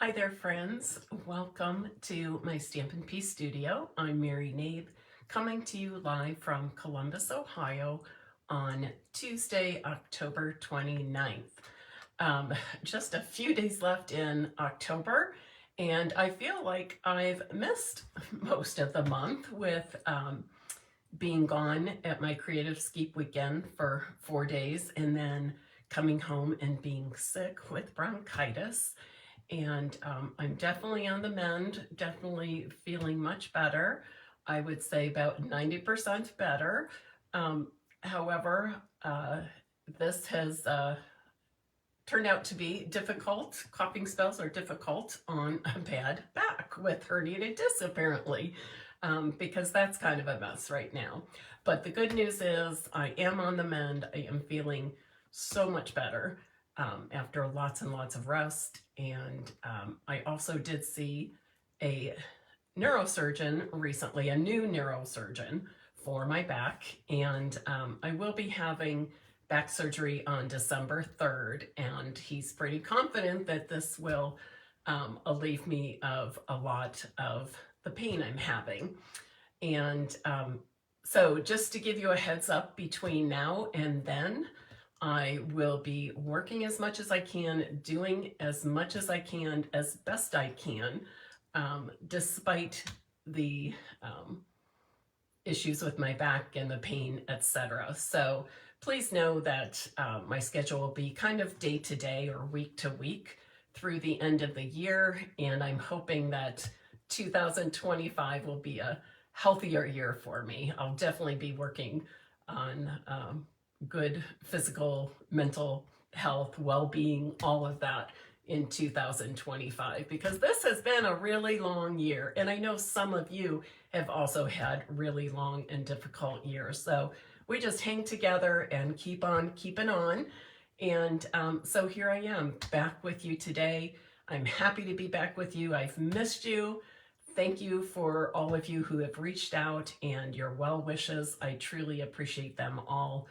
Hi there, friends. Welcome to my Stampin' Piece studio. I'm Mary Knabe, coming to you live from Columbus, Ohio on Tuesday, October 29th. Just a few days left in October, and I feel like I've missed most of the month with being gone at my Creative Skeep weekend for 4 days and then coming home and being sick with bronchitis. And I'm definitely on the mend, definitely feeling much better. I would say about 90% better. However, this has turned out to be difficult. Coughing spells are difficult on a bad back with herniated discs, apparently, because that's kind of a mess right now. But the good news is I am on the mend. I am feeling so much better after lots and lots of rest. And I also did see a neurosurgeon recently, a new neurosurgeon for my back. And I will be having back surgery on December 3rd. And he's pretty confident that this will alleviate me of a lot of the pain I'm having. And so just to give you a heads up, between now and then, I will be working as much as I can, doing as much as I can, as best I can, despite the issues with my back and the pain, etc. So please know that my schedule will be kind of day to day or week to week through the end of the year. And I'm hoping that 2025 will be a healthier year for me. I'll definitely be working on good physical, mental health, well-being, all of that in 2025, because this has been a really long year. And I know some of you have also had really long and difficult years. So we just hang together and keep on keeping on. And so here I am back with you today. I'm happy to be back with you. I've missed you. Thank you for all of you who have reached out and your well wishes. I truly appreciate them all.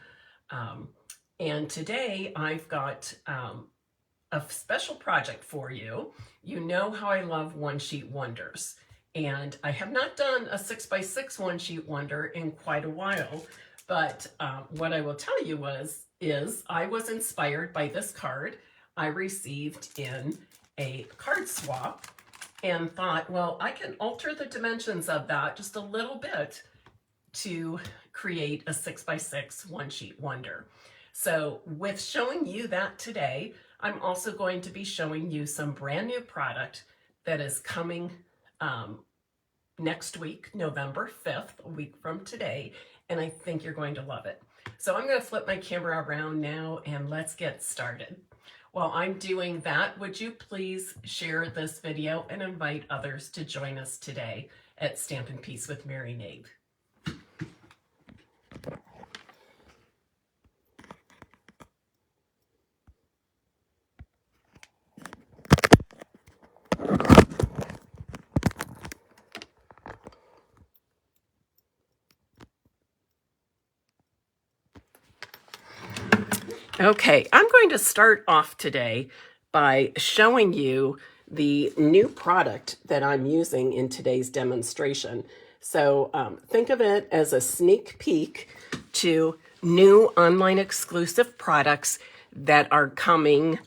And today I've got a special project for you. You know how I love one-sheet wonders, and I have not done a 6x6 one-sheet wonder in quite a while, but what I will tell you is I was inspired by this card I received in a card swap and thought, well, I can alter the dimensions of that just a little bit to create a 6x6 one-sheet wonder. So with showing you that today, I'm also going to be showing you some brand new product that is coming next week, November 5th, a week from today, and I think you're going to love it. So I'm going to flip my camera around now and let's get started. While I'm doing that, would you please share this video and invite others to join us today at Stampin' Piece with Mary Knabe. Okay, I'm going to start off today by showing you the new product that I'm using in today's demonstration. So think of it as a sneak peek to new online exclusive products that are coming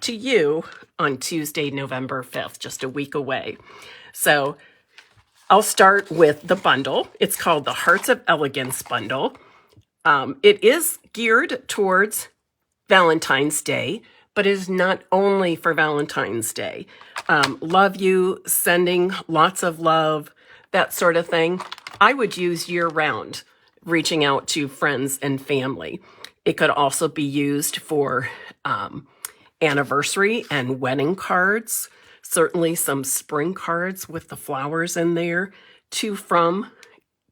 to you on Tuesday, November 5th, just a week away. So I'll start with the bundle. It's called the Hearts of Elegance bundle. It is geared towards Valentine's Day, but it is not only for Valentine's Day. Love you, sending lots of love, that sort of thing, I would use year-round, reaching out to friends and family. It could also be used for anniversary and wedding cards, certainly some spring cards with the flowers in there. To from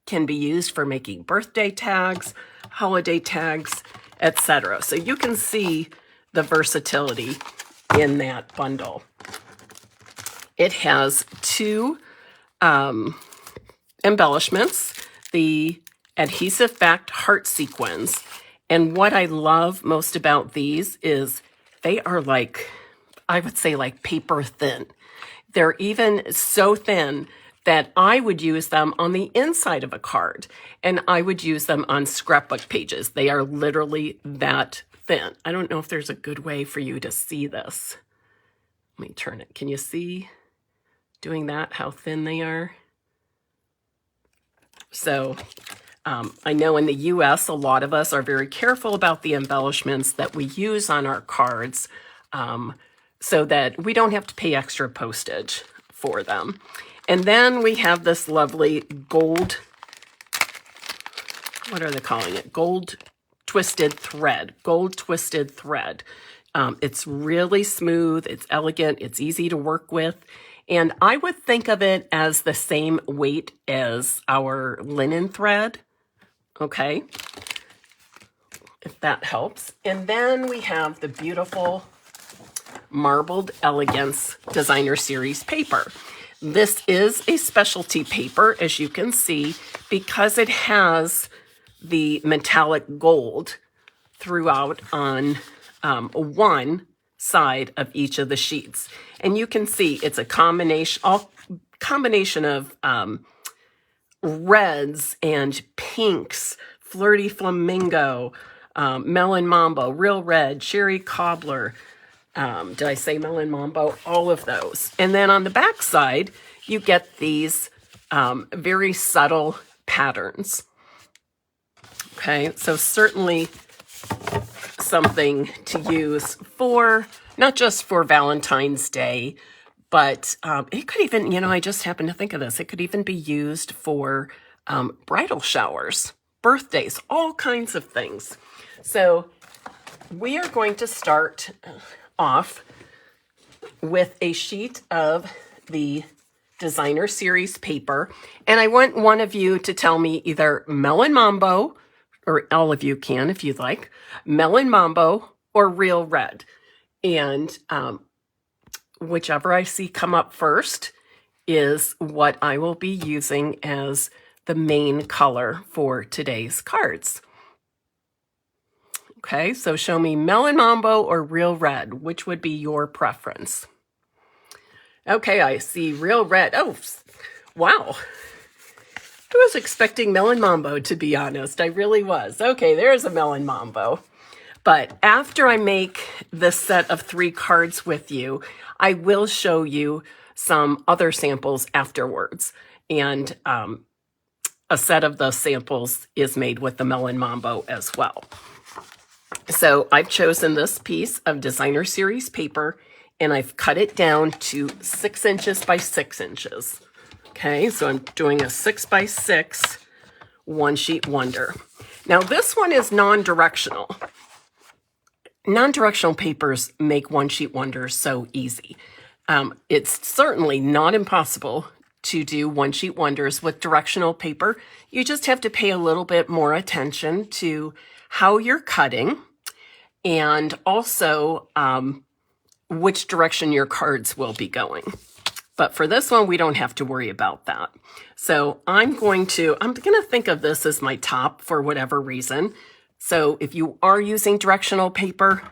can be used for making birthday tags, holiday tags, etc. So you can see the versatility in that bundle. It has two embellishments, the adhesive backed heart sequins. And what I love most about these is they are like I would say like paper thin. They're even so thin that I would use them on the inside of a card, and I would use them on scrapbook pages. They are literally that thin. I don't know if there's a good way for you to see this. Let me turn it. Can you see doing that, how thin they are? So I know in the US, a lot of us are very careful about the embellishments that we use on our cards so that we don't have to pay extra postage for them. And then we have this lovely gold, what are they calling it? Gold twisted thread, gold twisted thread. It's really smooth, it's elegant, it's easy to work with. And I would think of it as the same weight as our linen thread, okay? If that helps. And then we have the beautiful Marbled Elegance Designer Series paper. This is a specialty paper, as you can see, because it has the metallic gold throughout on one side of each of the sheets. And you can see it's a combination of reds and pinks, flirty flamingo, melon mambo, real red, cherry cobbler. Did I say melon mambo? All of those. And then on the back side, you get these very subtle patterns. Okay, so certainly something to use for, not just for Valentine's Day, but it could even, I just happened to think of this, it could even be used for bridal showers, birthdays, all kinds of things. So we are going to start off with a sheet of the Designer Series paper, and I want one of you to tell me either Melon Mambo, or all of you can if you'd like, Melon Mambo or Real Red. And whichever I see come up first is what I will be using as the main color for today's cards. Okay, so show me Melon Mambo or Real Red. Which would be your preference? Okay, I see Real Red. Oh, wow. I was expecting Melon Mambo, to be honest. I really was. Okay, there's a Melon Mambo. But after I make this set of 3 cards with you, I will show you some other samples afterwards. And a set of the samples is made with the Melon Mambo as well. So I've chosen this piece of Designer Series paper, and I've cut it down to 6 inches by 6 inches. Okay, so I'm doing a 6 by 6 one sheet wonder. Now this one is non-directional. Non-directional papers make one sheet wonders so easy. It's certainly not impossible to do one sheet wonders with directional paper. You just have to pay a little bit more attention to how you're cutting and also which direction your cards will be going. But for this one, we don't have to worry about that. So I'm going to think of this as my top for whatever reason. So if you are using directional paper,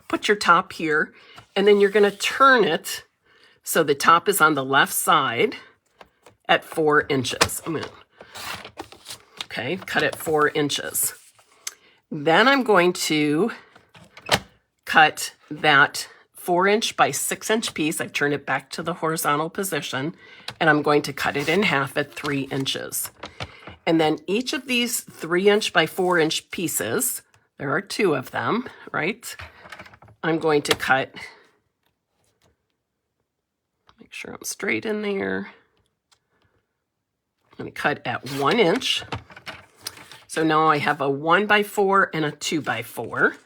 put your top here, and then you're going to turn it so the top is on the left side at 4 inches. Okay, cut it 4 inches. Then I'm going to cut that 4-inch by 6-inch piece. I've turned it back to the horizontal position, and I'm going to cut it in half at 3 inches. And then each of these 3-inch by 4-inch pieces, there are 2 of them, right? I'm going to cut, make sure I'm straight in there. I'm going to cut at 1 inch. So now I have a 1 by 4 and a 2 by 4.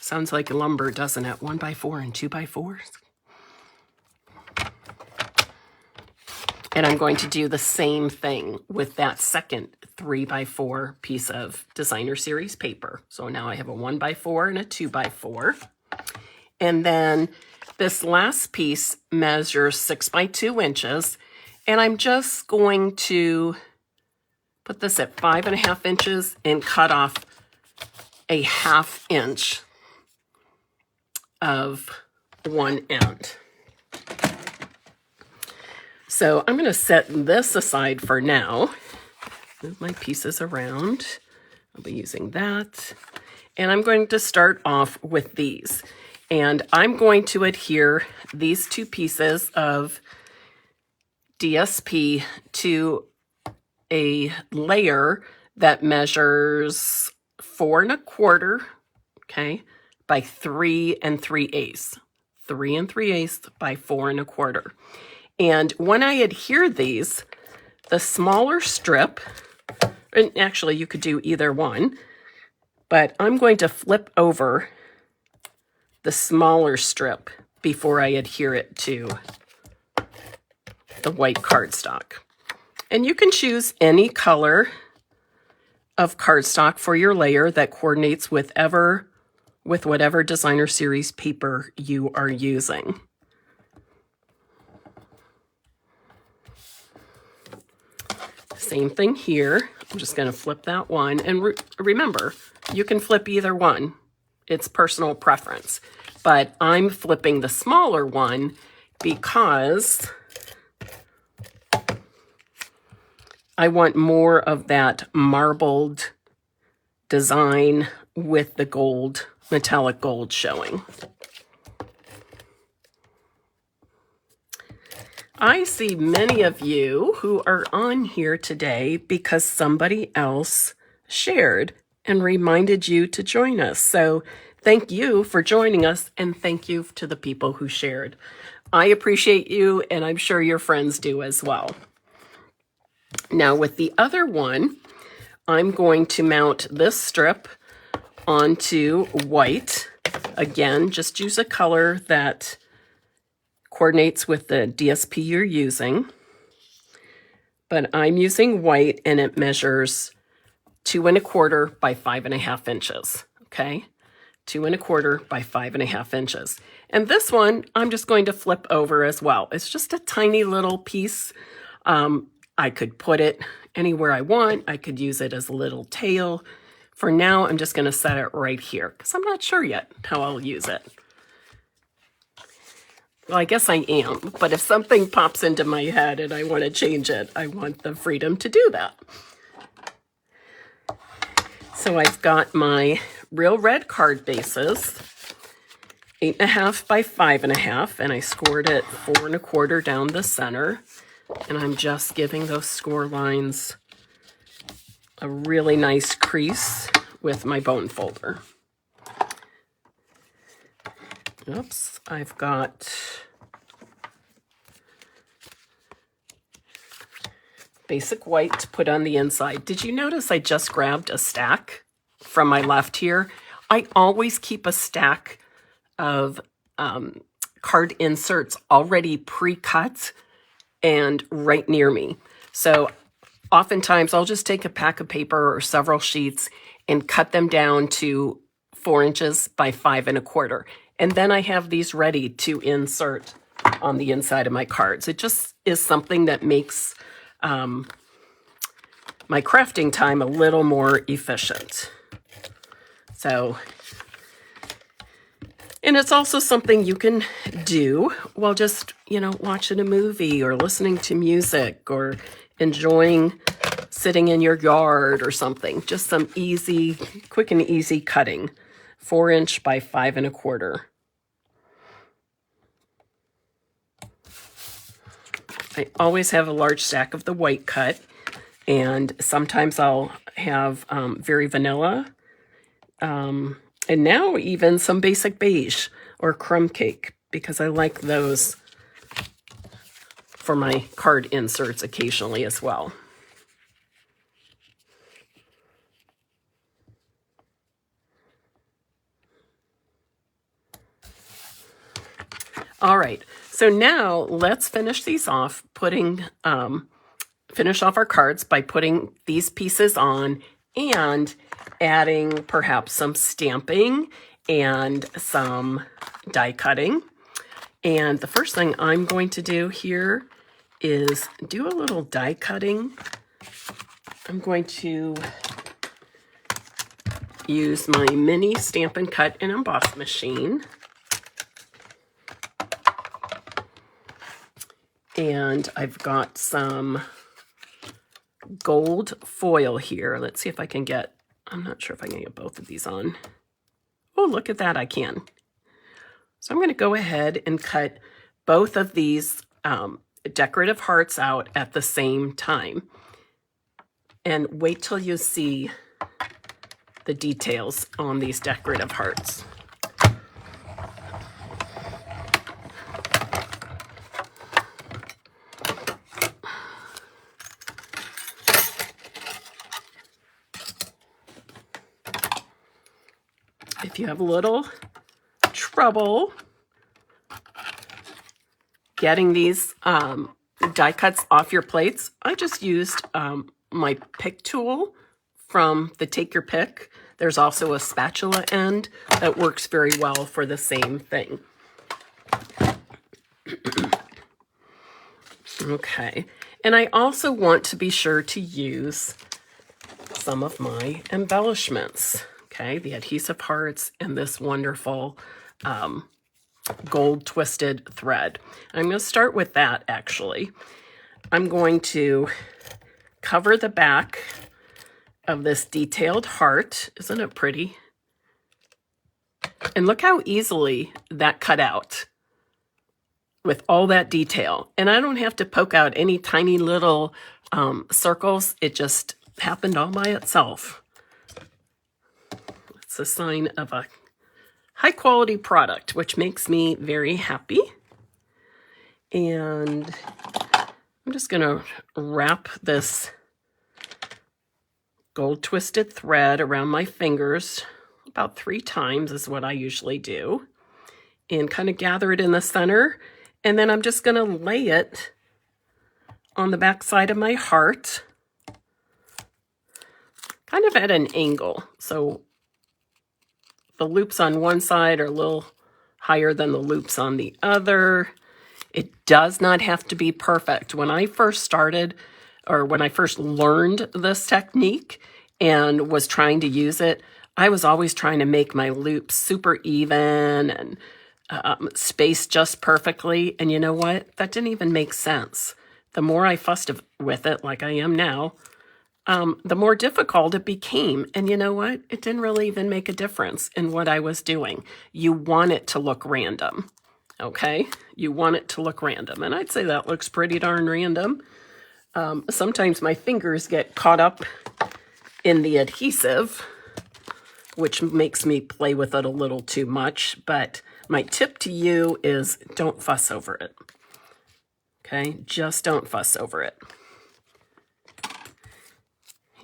Sounds like lumber, doesn't it? 1 by 4 and 2 by 4s. And I'm going to do the same thing with that second 3 by 4 piece of Designer Series paper. So now I have a 1 by 4 and a 2 by 4. And then this last piece measures 6 by 2 inches. And I'm just going to put this at 5.5 inches and cut off a 1/2 inch of one end. So I'm going to set this aside for now. Move my pieces around. I'll be using that. And I'm going to start off with these. And I'm going to adhere these two pieces of DSP to a layer that measures 4 1/4, okay, by 3 3/8. 3 3/8 by 4 1/4. And when I adhere these, the smaller strip, and actually you could do either one, but I'm going to flip over the smaller strip before I adhere it to the white cardstock. And you can choose any color of cardstock for your layer that coordinates with whatever designer series paper you are using. Same thing here. I'm just going to flip that one. And remember, you can flip either one. It's personal preference. But I'm flipping the smaller one because I want more of that marbled design with the gold, metallic gold showing. I see many of you who are on here today because somebody else shared and reminded you to join us. So thank you for joining us, and thank you to the people who shared. I appreciate you, and I'm sure your friends do as well. Now with the other one, I'm going to mount this strip onto white. Again, just use a color that coordinates with the DSP you're using. But I'm using white, and it measures 2 1/4 by 5 1/2 inches. Okay, 2 1/4 by 5 1/2 inches. And this one, I'm just going to flip over as well. It's just a tiny little piece. I could put it anywhere I want. I could use it as a little tail. For now, I'm just going to set it right here because I'm not sure yet how I'll use it. Well, I guess I am, but if something pops into my head and I want to change it, I want the freedom to do that. So I've got my real red card bases, 8 1/2 by 5 1/2, and I scored it 4 1/4 down the center. And I'm just giving those score lines a really nice crease with my bone folder. Oops, I've got basic white to put on the inside. Did you notice I just grabbed a stack from my left here? I always keep a stack of card inserts already pre-cut and right near me. So oftentimes I'll just take a pack of paper or several sheets and cut them down to 4 inches by 5 1/4. And then I have these ready to insert on the inside of my cards. It just is something that makes my crafting time a little more efficient. So, and it's also something you can do while just, watching a movie or listening to music or enjoying sitting in your yard or something. Just some easy, quick and easy cutting. 4 inch by 5 1/4. I always have a large stack of the white cut, and sometimes I'll have very vanilla, and now even some basic beige or crumb cake, because I like those for my card inserts occasionally as well. All right, so now let's finish these off, finish off our cards by putting these pieces on and adding perhaps some stamping and some die cutting. And the first thing I'm going to do here is do a little die cutting. I'm going to use my mini Stampin' Cut and Emboss machine. And I've got some gold foil here. Let's see if I can get, I'm not sure if I can get both of these on. Oh, look at that, I can. So I'm going to go ahead and cut both of these decorative hearts out at the same time. And wait till you see the details on these decorative hearts. If you have a little trouble getting these die cuts off your plates, I just used my pick tool from the Take Your Pick. There's also a spatula end that works very well for the same thing. Okay, and I also want to be sure to use some of my embellishments. Okay, the adhesive hearts and this wonderful gold twisted thread. I'm going to start with that, actually. I'm going to cover the back of this detailed heart. Isn't it pretty? And look how easily that cut out with all that detail. And I don't have to poke out any tiny little circles. It just happened all by itself. It's a sign of a high quality product, which makes me very happy. And I'm just going to wrap this gold twisted thread around my fingers about 3 times is what I usually do, and kind of gather it in the center. And then I'm just going to lay it on the back side of my heart, kind of at an angle. So the loops on one side are a little higher than the loops on the other. It does not have to be perfect. When I first started, or when I first learned this technique and was trying to use it, I was always trying to make my loops super even and spaced just perfectly. And you know what? That didn't even make sense. The more I fussed with it, like I am now, the more difficult it became. And you know what? It didn't really even make a difference in what I was doing. You want it to look random, okay? You want it to look random. And I'd say that looks pretty darn random. Sometimes my fingers get caught up in the adhesive, which makes me play with it a little too much. But my tip to you is don't fuss over it, okay? Just don't fuss over it.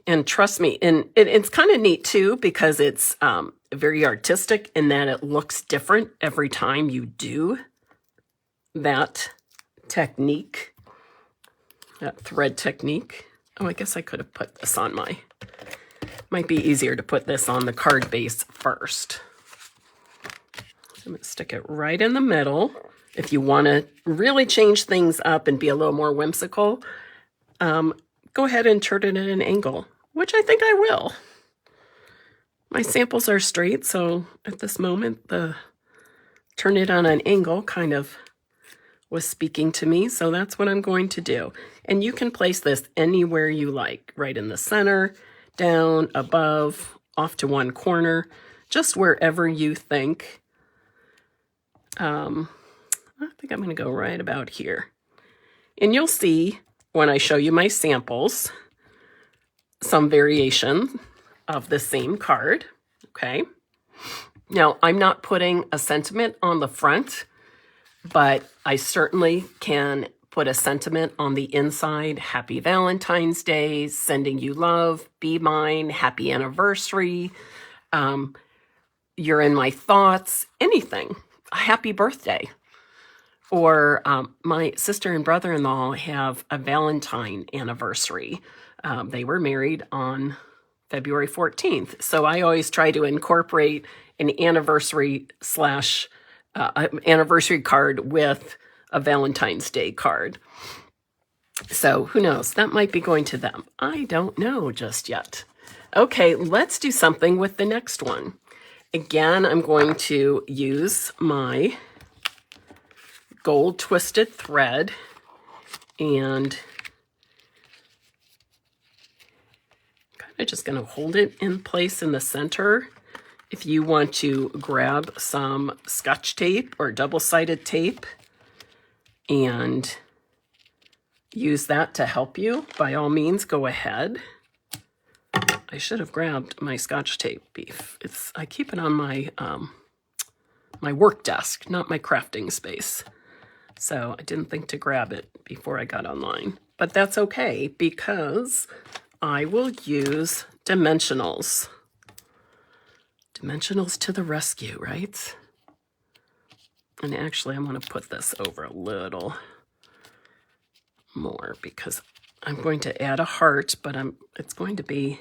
And trust me, and it's kind of neat too, because it's very artistic in that it looks different every time you do that technique, that thread technique. Oh, I guess I could have put this on might be easier to put this on the card base first. I'm going to stick it right in the middle. If you want to really change things up and be a little more whimsical, go ahead and turn it at an angle, which I think I will. My samples are straight, so at this moment, the turn it on an angle kind of was speaking to me, so that's what I'm going to do. And you can place this anywhere you like, right in the center, down, above, off to one corner, just wherever you think. I think I'm going to go right about here. And you'll see when I show you my samples, some variation of the same card, okay? Now, I'm not putting a sentiment on the front, but I certainly can put a sentiment on the inside. Happy Valentine's Day, sending you love, be mine, happy anniversary, you're in my thoughts, anything, a happy birthday. Or my sister and brother-in-law have a Valentine anniversary. They were married on February 14th. So I always try to incorporate an anniversary card with a Valentine's Day card. So who knows? That might be going to them. I don't know just yet. Okay, let's do something with the next one. Again, I'm going to use my gold twisted thread, and kind of just going to hold it in place in the center. If you want to grab some Scotch tape or double-sided tape and use that to help you, by all means, go ahead. I should have grabbed my Scotch tape beef. I keep it on my my work desk, not my crafting space. So I didn't think to grab it before I got online. But that's okay, because I will use dimensionals. Dimensionals to the rescue, right? And actually, I'm going to put this over a little more because I'm going to add a heart, but it's going to be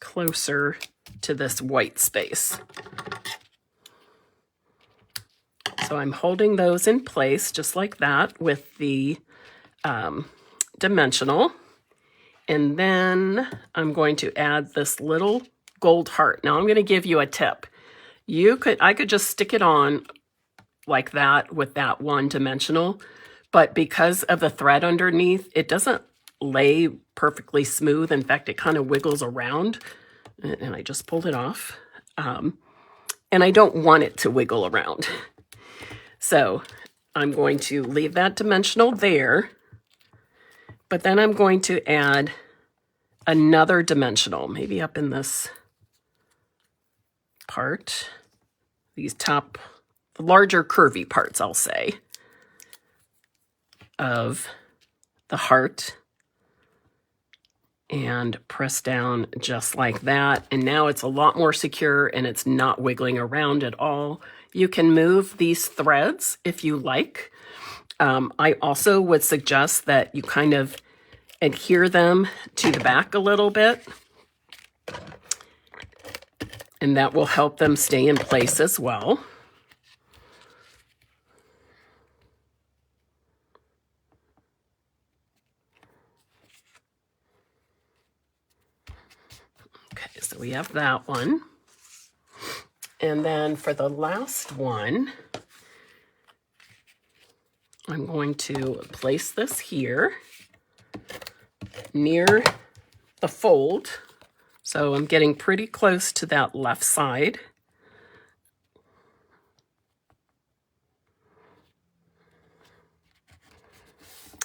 closer to this white space. So I'm holding those in place just like that with the dimensional. And then I'm going to add this little gold heart. Now I'm going to give you a tip. I could just stick it on like that with that one dimensional, but because of the thread underneath, it doesn't lay perfectly smooth. In fact, it kind of wiggles around, and I just pulled it off. And I don't want it to wiggle around. So I'm going to leave that dimensional there, but then I'm going to add another dimensional, maybe up in this part, these top, larger curvy parts, I'll say, of the heart, and press down just like that. And now it's a lot more secure and it's not wiggling around at all. You can move these threads if you like. I also would suggest that you kind of adhere them to the back a little bit, and that will help them stay in place as well. Okay, so we have that one. And then for the last one, I'm going to place this here near the fold. So I'm getting pretty close to that left side.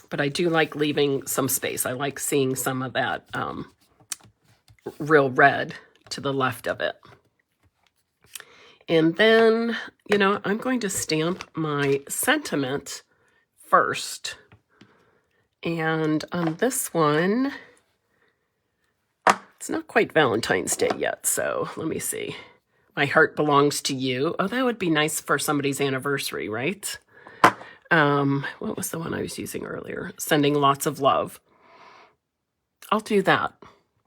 But I do like leaving some space. I like seeing some of that real red to the left of it. And then, you know, I'm going to stamp my sentiment first. And on this one, it's not quite Valentine's Day yet, so let me see. My heart belongs to you. Oh, that would be nice for somebody's anniversary, right? What was the one I was using earlier? Sending lots of love. I'll do that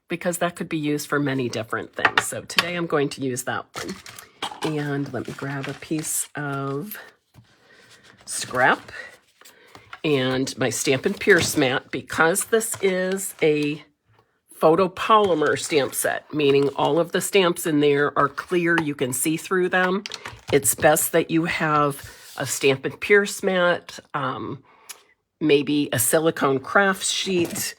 because that could be used for many different things. So today I'm going to use that one. And let me grab a piece of scrap and my Stampin' Pierce mat. Because this is a photopolymer stamp set, meaning all of the stamps in there are clear, you can see through them. It's best that you have a Stampin' Pierce mat, maybe a silicone craft sheet,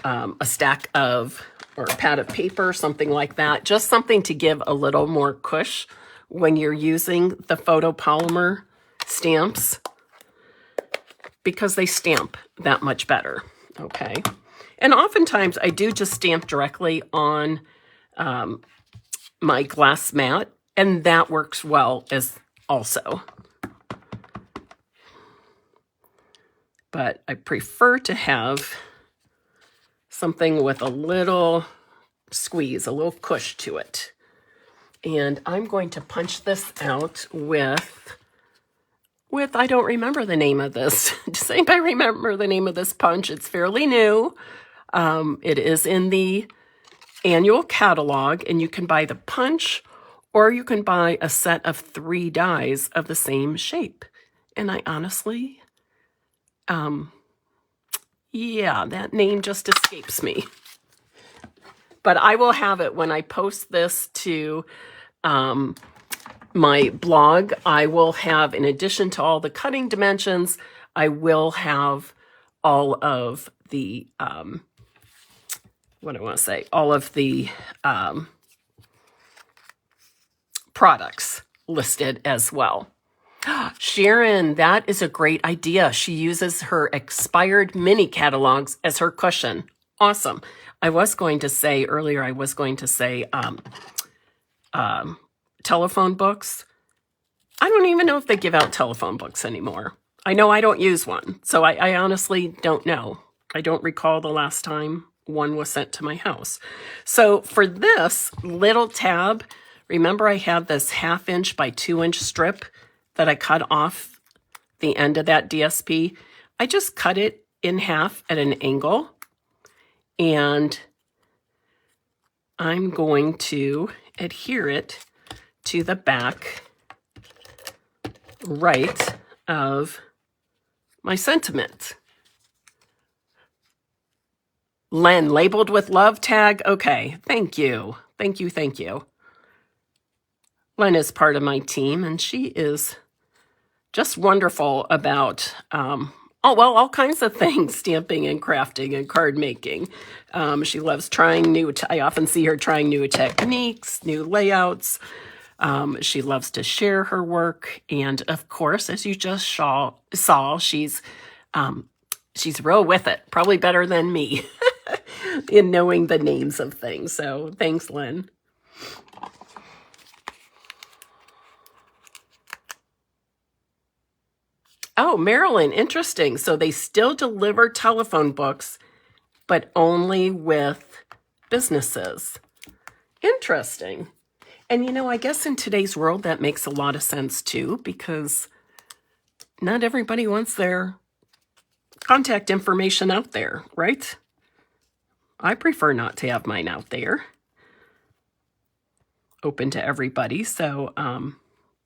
a stack of, or a pad of paper, something like that. Just something to give a little more cush when you're using the photopolymer stamps, because they stamp that much better, okay? And oftentimes I do just stamp directly on my glass mat, and that works well as also. But I prefer to have something with a little squeeze, a little push to it. And I'm going to punch this out with I don't remember the name of this. Does anybody remember the name of this punch? It's fairly new. It is in the annual catalog, and you can buy the punch, or you can buy a set of 3 dies of the same shape. And I honestly, yeah, that name just escapes me. But I will have it when I post this to my blog. I will have, in addition to all the cutting dimensions, I will have all of the, what do I want to say, all of the products listed as well. Sharon, that is a great idea. She uses her expired mini catalogs as her cushion. Awesome. I was going to say earlier, telephone books. I don't even know if they give out telephone books anymore. I know I don't use one, so I honestly don't know. I don't recall the last time one was sent to my house. So for this little tab, remember I had this 1/2 inch by 2 inch strip that I cut off the end of that DSP. I just cut it in half at an angle, and I'm going to adhere it to the back right of my sentiment. Len, labeled with love tag. Okay, thank you. Thank you, thank you. Len is part of my team, and she is just wonderful about, all kinds of things, stamping and crafting and card making. She loves trying I often see her trying new techniques, new layouts. She loves to share her work. And of course, as you just saw, she's real with it, probably better than me in knowing the names of things. So thanks, Lynn. Oh, Marilyn, interesting. So they still deliver telephone books, but only with businesses. Interesting. And, I guess in today's world, that makes a lot of sense too, because not everybody wants their contact information out there, right? I prefer not to have mine out there, open to everybody. So,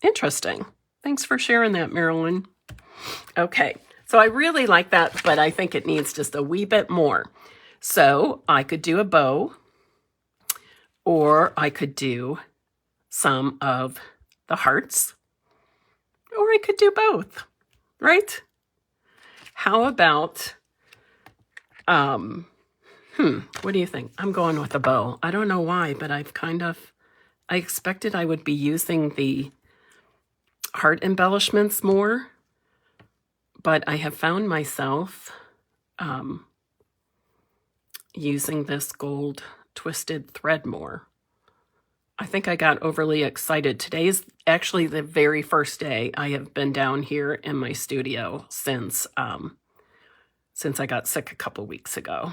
interesting. Thanks for sharing that, Marilyn. Okay, so I really like that, but I think it needs just a wee bit more. So I could do a bow, or I could do some of the hearts, or I could do both, right? How about, what do you think? I'm going with a bow. I don't know why, but I expected I would be using the heart embellishments more, but I have found myself using this gold twisted thread more. I think I got overly excited. Today is actually the very first day I have been down here in my studio since I got sick a couple weeks ago.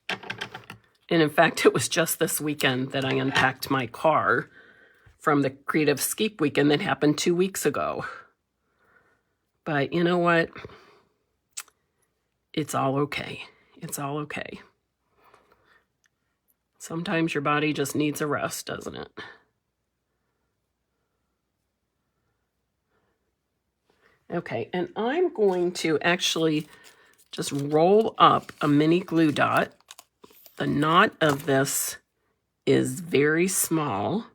And in fact, it was just this weekend that I unpacked my car from the Creative Skeep weekend that happened 2 weeks ago. But you know what? It's all okay. It's all okay. Sometimes your body just needs a rest, doesn't it? Okay, and I'm going to actually just roll up a mini glue dot. The knot of this is very small.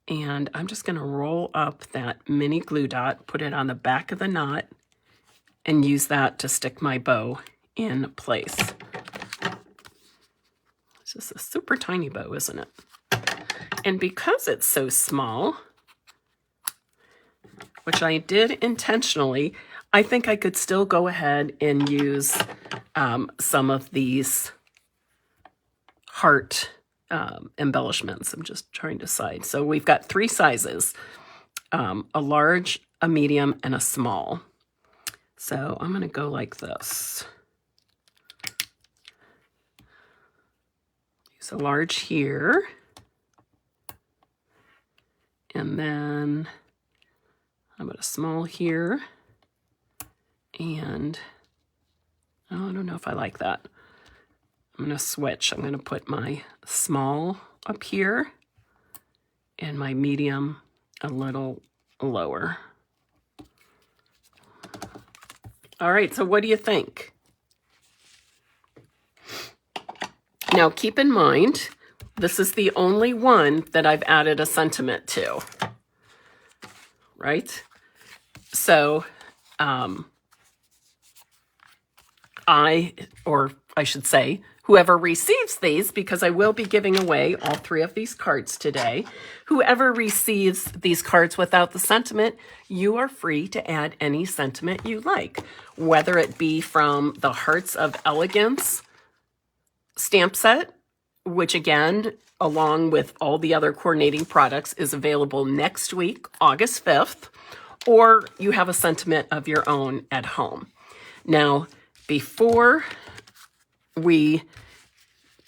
And I'm just going to roll up that mini glue dot, put it on the back of the knot, and use that to stick my bow in place. It's just a super tiny bow, isn't it? And because it's so small, which I did intentionally, I think I could still go ahead and use some of these heart embellishments. I'm just trying to decide. So we've got 3 sizes, a large, a medium, and a small. So I'm going to go like this. Use a large here. And then how about a small here? And oh, I don't know if I like that. I'm going to switch. I'm going to put my small up here and my medium a little lower. All right, so what do you think? Now keep in mind, this is the only one that I've added a sentiment to. right? So I should say, whoever receives these, because I will be giving away all 3 of these cards today, whoever receives these cards without the sentiment, you are free to add any sentiment you like, whether it be from the Hearts of Elegance stamp set, which again, along with all the other coordinating products, is available next week, August 5th, or you have a sentiment of your own at home. Now, before we,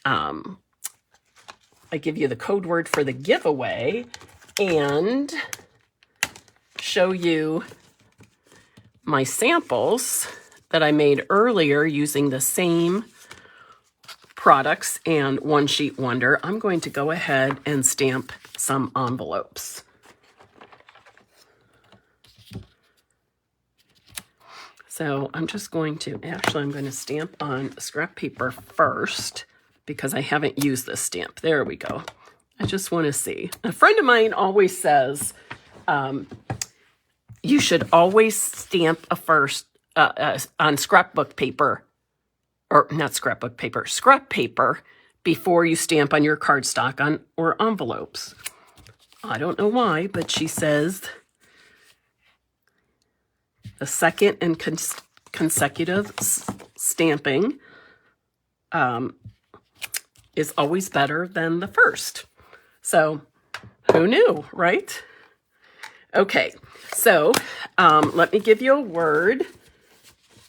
I give you the code word for the giveaway and show you my samples that I made earlier using the same products and One Sheet Wonder, I'm going to go ahead and stamp some envelopes. So I'm just going to, I'm going to stamp on scrap paper first because I haven't used this stamp. There we go. I just want to see. A friend of mine always says you should always stamp on scrapbook paper, or not scrapbook paper, scrap paper before you stamp on your cardstock or envelopes. I don't know why, but she says the second and consecutive stamping is always better than the first. So who knew, right? Okay, so let me give you a word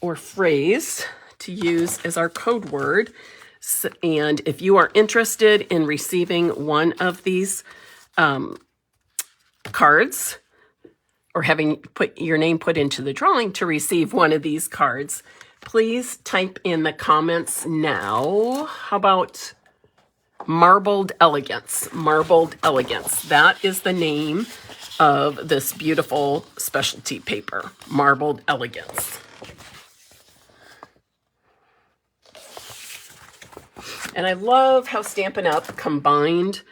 or phrase to use as our code word. And if you are interested in receiving one of these cards, or having your name put into the drawing to receive one of these cards, please type in the comments now. How about Marbled Elegance? Marbled Elegance. That is the name of this beautiful specialty paper, Marbled Elegance. And I love how Stampin' Up! Combined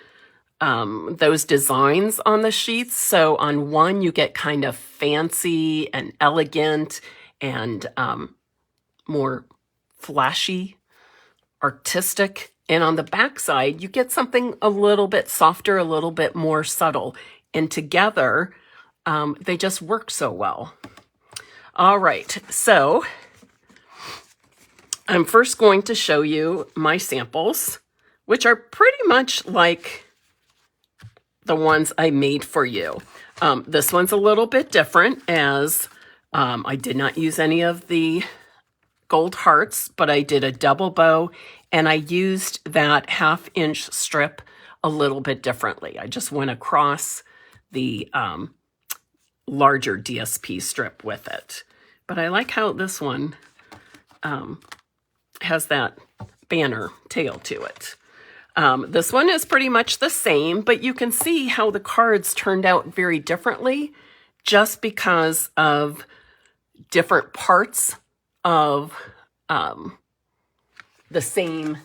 those designs on the sheets. So on one, you get kind of fancy and elegant and more flashy, artistic. And on the back side, you get something a little bit softer, a little bit more subtle. And together, they just work so well. All right, so I'm first going to show you my samples, which are pretty much like the ones I made for you. This one's a little bit different, as I did not use any of the gold hearts, but I did a double bow, and I used that 1/2-inch strip a little bit differently. I just went across the larger DSP strip with it. But I like how this one has that banner tail to it. This one is pretty much the same, but you can see how the cards turned out very differently just because of different parts of the same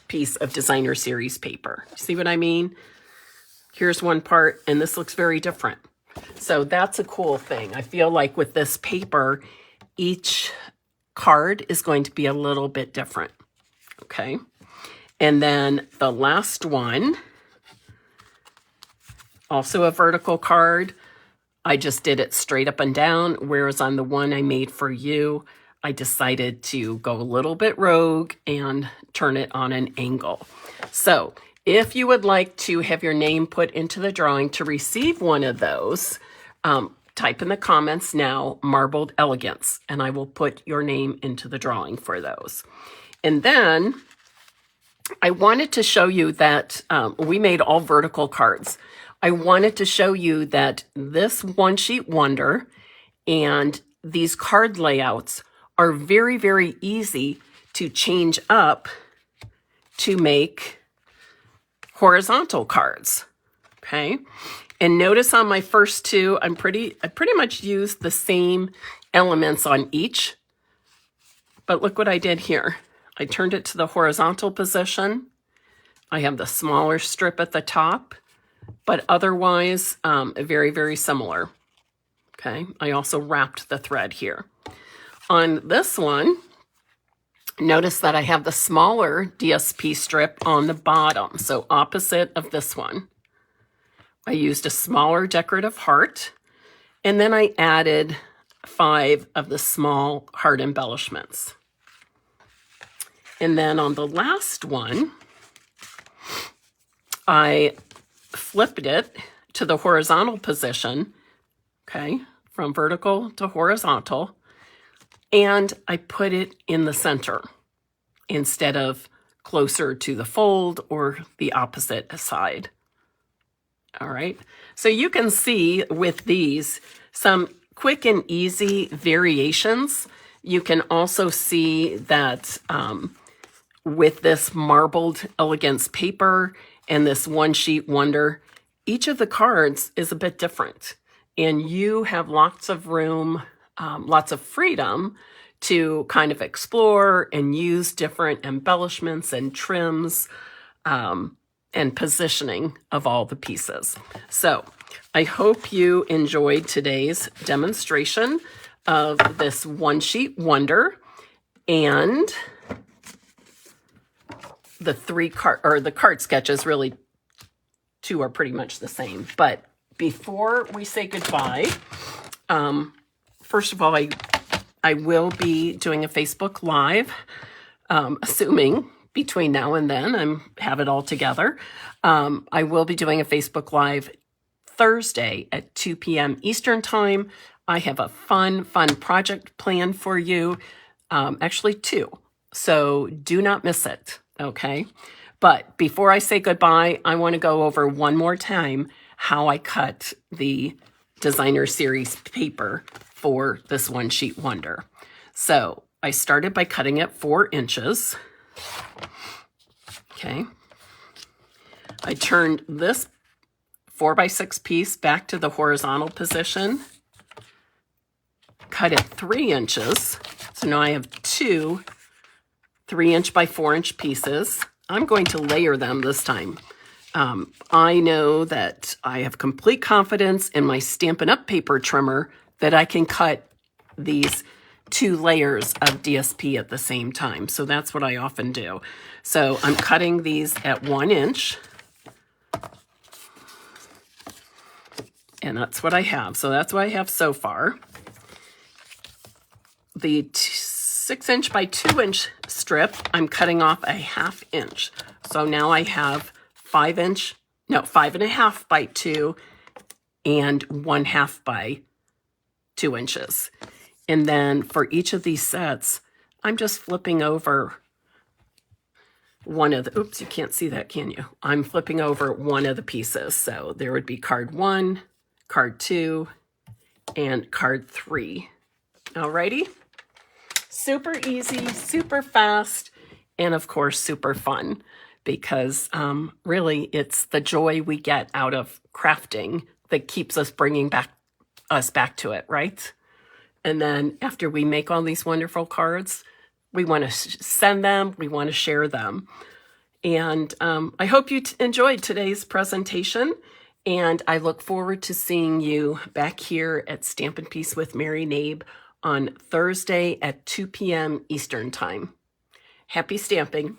piece of designer series paper. See what I mean? Here's one part, and this looks very different. So that's a cool thing. I feel like with this paper, each card is going to be a little bit different. Okay. And then the last one, also a vertical card. I just did it straight up and down, whereas on the one I made for you, I decided to go a little bit rogue and turn it on an angle. So if you would like to have your name put into the drawing to receive one of those, type in the comments now, Marbled Elegance, and I will put your name into the drawing for those. And then I wanted to show you that we made all vertical cards. I wanted to show you that this One Sheet Wonder and these card layouts are very, very easy to change up to make horizontal cards. Okay. And notice on my first two, I pretty much used the same elements on each. But look what I did here. I turned it to the horizontal position. I have the smaller strip at the top, but otherwise very, very similar. Okay, I also wrapped the thread here. On this one, notice that I have the smaller DSP strip on the bottom, so opposite of this one. I used a smaller decorative heart, and then I added 5 of the small heart embellishments. And then on the last one, I flipped it to the horizontal position, okay, from vertical to horizontal, and I put it in the center instead of closer to the fold or the opposite side. All right, so you can see with these some quick and easy variations. You can also see that with this marbled elegance paper and this one sheet wonder, each of the cards is a bit different, and you have lots of room, lots of freedom to kind of explore and use different embellishments and trims and positioning of all the pieces. So I hope you enjoyed today's demonstration of this one sheet wonder and the the card sketches. Really, 2 are pretty much the same. But before we say goodbye, first of all, I will be doing a Facebook Live, assuming between now and then I have it all together. I will be doing a Facebook Live Thursday at 2 p.m. Eastern Time. I have a fun project planned for you, actually 2. So do not miss it, okay? But before I say goodbye, I want to go over one more time how I cut the designer series paper for this one sheet wonder. So I started by cutting it 4 inches. Okay. I turned this 4x6 piece back to the horizontal position, cut it 3 inches. So now I have 2 3-inch by 4-inch pieces. I'm going to layer them this time. I know that I have complete confidence in my Stampin' Up! Paper trimmer that I can cut these 2 layers of DSP at the same time. So that's what I often do. So I'm cutting these at 1 inch. And that's what I have. So that's what I have so far. The 6-inch by 2-inch strip, I'm cutting off a 1/2 inch. So now I have 5.5 by 2 and 1/2 by 2 inches. And then for each of these sets, I'm just flipping over one of the, oops, you can't see that, can you? I'm flipping over one of the pieces. So there would be card 1, card 2, and card 3. Alrighty? Super easy, super fast, and of course, super fun, because really it's the joy we get out of crafting that keeps us bringing us back to it, right? And then after we make all these wonderful cards, we want to send them, we want to share them. And I hope you enjoyed today's presentation, and I look forward to seeing you back here at Stampin' Piece with Mary Knabe on Thursday at 2 p.m. Eastern Time. Happy stamping!